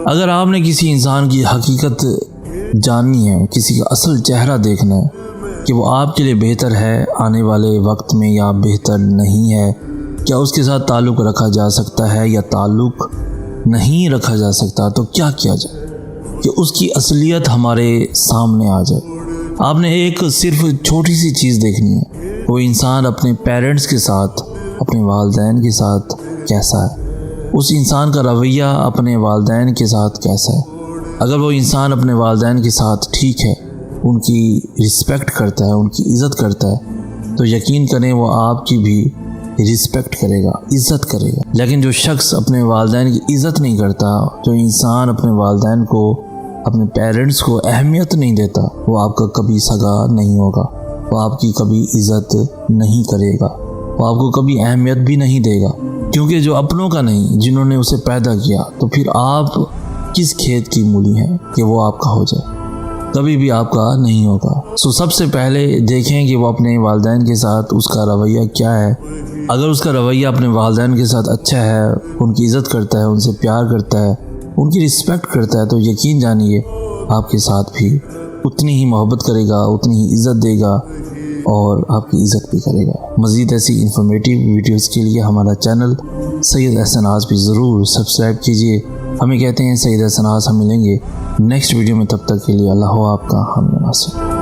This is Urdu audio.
اگر آپ نے کسی انسان کی حقیقت جاننی ہے، کسی کا اصل چہرہ دیکھنا ہے کہ وہ آپ کے لیے بہتر ہے آنے والے وقت میں یا بہتر نہیں ہے، کیا اس کے ساتھ تعلق رکھا جا سکتا ہے یا تعلق نہیں رکھا جا سکتا، تو کیا کیا جائے کہ اس کی اصلیت ہمارے سامنے آ جائے۔ آپ نے ایک صرف چھوٹی سی چیز دیکھنی ہے، وہ انسان اپنے پیرنٹس کے ساتھ، اپنے والدین کے ساتھ کیسا ہے، اس انسان کا رویہ اپنے والدین کے ساتھ کیسا ہے۔ اگر وہ انسان اپنے والدین کے ساتھ ٹھیک ہے، ان کی رسپیکٹ کرتا ہے، ان کی عزت کرتا ہے، تو یقین کریں وہ آپ کی بھی رسپیکٹ کرے گا، عزت کرے گا۔ لیکن جو شخص اپنے والدین کی عزت نہیں کرتا، جو انسان اپنے والدین کو، اپنے پیرنٹس کو اہمیت نہیں دیتا، وہ آپ کا کبھی سگا نہیں ہوگا، وہ آپ کی کبھی عزت نہیں کرے گا، وہ آپ کو کبھی اہمیت بھی نہیں دے گا، کیونکہ جو اپنوں کا نہیں، جنہوں نے اسے پیدا کیا، تو پھر آپ کس کھیت کی مولی ہیں کہ وہ آپ کا ہو جائے؟ کبھی بھی آپ کا نہیں ہوگا۔ سب سے پہلے دیکھیں کہ وہ اپنے والدین کے ساتھ اس کا رویہ کیا ہے۔ اگر اس کا رویہ اپنے والدین کے ساتھ اچھا ہے، ان کی عزت کرتا ہے، ان سے پیار کرتا ہے، ان کی رسپیکٹ کرتا ہے، تو یقین جانیے آپ کے ساتھ بھی اتنی ہی محبت کرے گا، اتنی ہی عزت دے گا اور آپ کی عزت بھی کرے گا۔ مزید ایسی انفارمیٹیو ویڈیوز کے لیے ہمارا چینل سید احسن آز بھی ضرور سبسکرائب کیجیے۔ ہمیں کہتے ہیں سید احسن آز، ہم ملیں گے نیکسٹ ویڈیو میں، تب تک کے لیے اللہ ہو آپ کا حامی ناصر۔